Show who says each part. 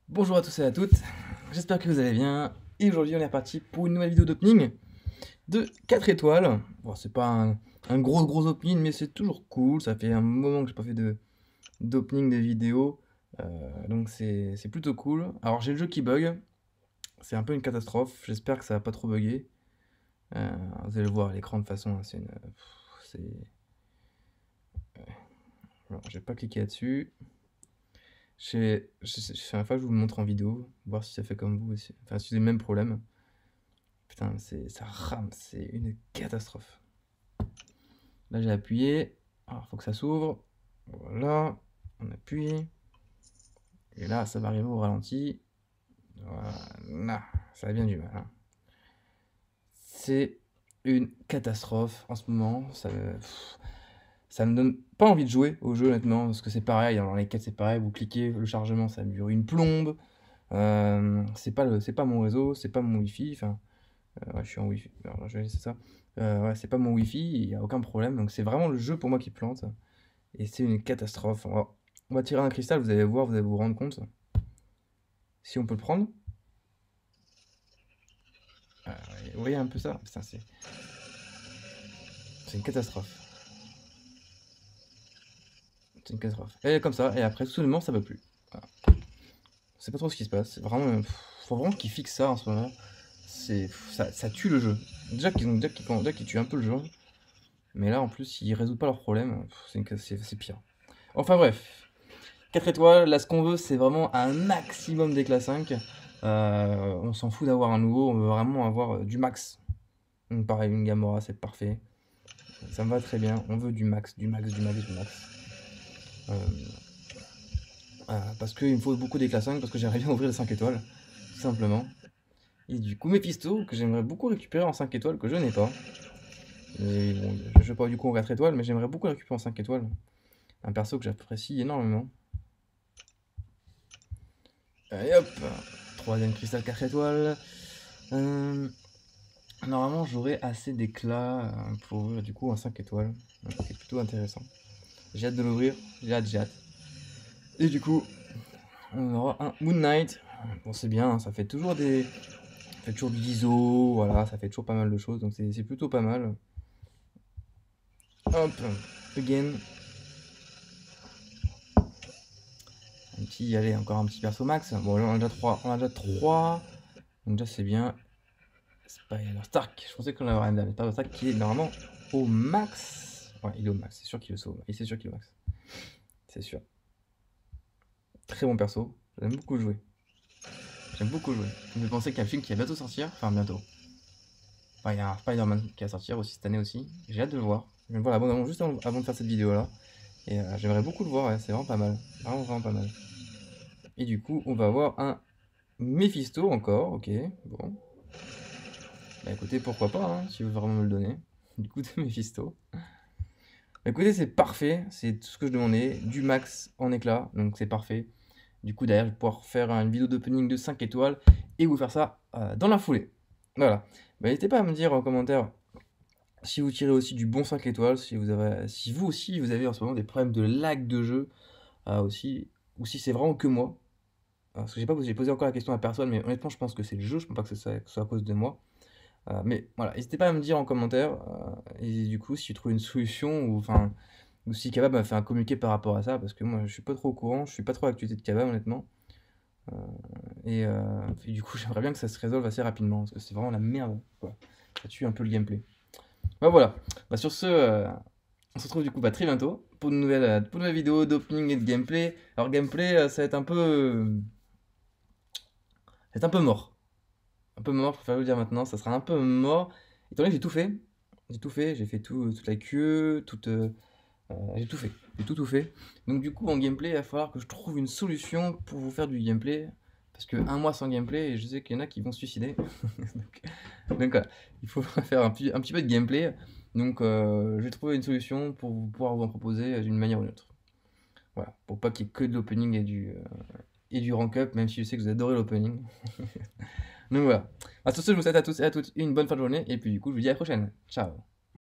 Speaker 1: Bonjour à tous et à toutes, j'espère que vous allez bien. Et aujourd'hui on est reparti pour une nouvelle vidéo d'opening de 4 étoiles. Bon, c'est pas un gros opening, mais c'est toujours cool. Ça fait un moment que j'ai pas fait d'opening de vidéo, donc c'est plutôt cool. Alors j'ai le jeu qui bug, c'est un peu une catastrophe. J'espère que ça va pas trop bugger. Vous allez le voir à l'écran de toute façon, hein, c'est... Alors, je vais pas cliquer là-dessus. C'est la fois que je vous le montre en vidéo, voir si ça fait comme vous aussi. Enfin, si vous avez le même problème. Putain, ça rame, c'est une catastrophe. Là, j'ai appuyé. Alors, faut que ça s'ouvre. Voilà. On appuie. Et là, ça va arriver au ralenti. Voilà. Ça a bien du mal, hein. C'est une catastrophe en ce moment. Ça me donne pas envie de jouer au jeu, honnêtement. Parce que c'est pareil. Dans les quêtes, c'est pareil. Vous cliquez, le chargement, ça dure une plombe. C'est pas mon réseau, c'est pas mon wifi. Enfin, ouais, je suis en Wi-Fi. Alors là, je vais laisser ça. Ouais, c'est pas mon Wi-Fi, il n'y a aucun problème. Donc c'est vraiment le jeu pour moi qui plante. Et c'est une catastrophe. On va tirer un cristal, vous allez voir, vous allez vous rendre compte. Si on peut le prendre. Vous voyez un peu ça? Putain, c'est une catastrophe. C'est une catastrophe. Et comme ça, et après, soudainement, ça va plus. Voilà. Je sais pas trop ce qui se passe. C'est vraiment. Faut vraiment qu'ils fixent ça en ce moment. Ça tue le jeu. Déjà qu'ils tuent un peu le jeu. Mais là, en plus, ils résolvent pas leurs problèmes. C'est pire. Enfin bref, 4 étoiles, là ce qu'on veut c'est vraiment un maximum d'éclat 5. On s'en fout d'avoir un nouveau, on veut vraiment avoir du max. Donc pareil, une Gamora c'est parfait. Ça me va très bien, on veut du max, du max, du max, du max. Parce qu'il me faut beaucoup d'éclat 5, parce que j'aimerais bien ouvrir les 5 étoiles, tout simplement. Et du coup Mephisto, que j'aimerais beaucoup récupérer en 5 étoiles, que je n'ai pas. Et bon, je vais pas du coup en 4 étoiles, mais j'aimerais beaucoup récupérer en 5 étoiles. Un perso que j'apprécie énormément. Allez hop, troisième cristal 4 étoiles. Normalement, j'aurai assez d'éclat pour ouvrir du coup un 5 étoiles. Donc, c'est plutôt intéressant. J'ai hâte de l'ouvrir, j'ai hâte. Et du coup, on aura un Moon Knight. Bon, c'est bien, hein, ça fait toujours ça fait toujours de l'ISO, voilà, ça fait toujours pas mal de choses, donc c'est plutôt pas mal. Hop, again. Allez, encore un petit perso max. Bon, là, on a déjà 3. On a déjà 3. Donc déjà, c'est bien. Spider Stark. Je pensais qu'on avait un Spider Stark qui est normalement au max. Ouais, il est au max. C'est sûr qu'il est au max. C'est sûr qu'il est au max. C'est sûr. Très bon perso. J'aime beaucoup jouer. J'aime beaucoup jouer. Je me pensais qu'il y a un film qui va bientôt sortir. Enfin, bientôt. Enfin, il y a un Spider-Man qui va sortir aussi cette année aussi. J'ai hâte de le voir. Je viens de voir la bande-annonce juste avant de faire cette vidéo là. Et j'aimerais beaucoup le voir. Ouais, c'est vraiment pas mal. Vraiment pas mal. Et du coup, on va avoir un Mephisto encore. Ok, bon. Bah écoutez, pourquoi pas, hein, si vous voulez vraiment me le donner. Du coup, de Mephisto. Bah écoutez, c'est parfait. C'est tout ce que je demandais. Du max en éclat. Donc c'est parfait. Du coup, derrière, je vais pouvoir faire une vidéo d'opening de 5 étoiles et vous faire ça dans la foulée. Voilà. Bah, n'hésitez pas à me dire en commentaire si vous tirez aussi du bon 5 étoiles, si vous aussi vous avez en ce moment des problèmes de lag de jeu aussi, ou si c'est vraiment que moi. Parce que j'ai posé encore la question à personne, mais honnêtement, je pense que c'est le jeu, je pense pas que ce soit à cause de moi. Mais voilà, n'hésitez pas à me dire en commentaire, et du coup, si tu trouves une solution, ou si Kabab m'a fait un communiqué par rapport à ça, parce que moi, je suis pas trop au courant, je suis pas trop à l'actualité de Kabab, honnêtement. Et du coup, j'aimerais bien que ça se résolve assez rapidement, parce que c'est vraiment la merde, quoi. Ça tue un peu le gameplay. Bah voilà, bah, sur ce, on se retrouve du coup très bientôt pour une nouvelle vidéo d'opening et de gameplay. Alors gameplay, ça va être un peu mort. Un peu mort, je préfère vous le dire maintenant, ça sera un peu mort. Étant donné que j'ai tout fait, j'ai fait toute la queue, j'ai tout fait, j'ai tout fait. Donc du coup en gameplay, il va falloir que je trouve une solution pour vous faire du gameplay. Parce que un mois sans gameplay, je sais qu'il y en a qui vont se suicider. donc voilà, il faut faire un petit peu de gameplay. Donc je vais trouver une solution pour pouvoir vous en proposer d'une manière ou d'une autre. Voilà, pour pas qu'il y ait que de l'opening et du rank up, même si je sais que vous adorez l'opening. Donc voilà. Sur ce, je vous souhaite à tous et à toutes une bonne fin de journée, et puis du coup, je vous dis à la prochaine. Ciao.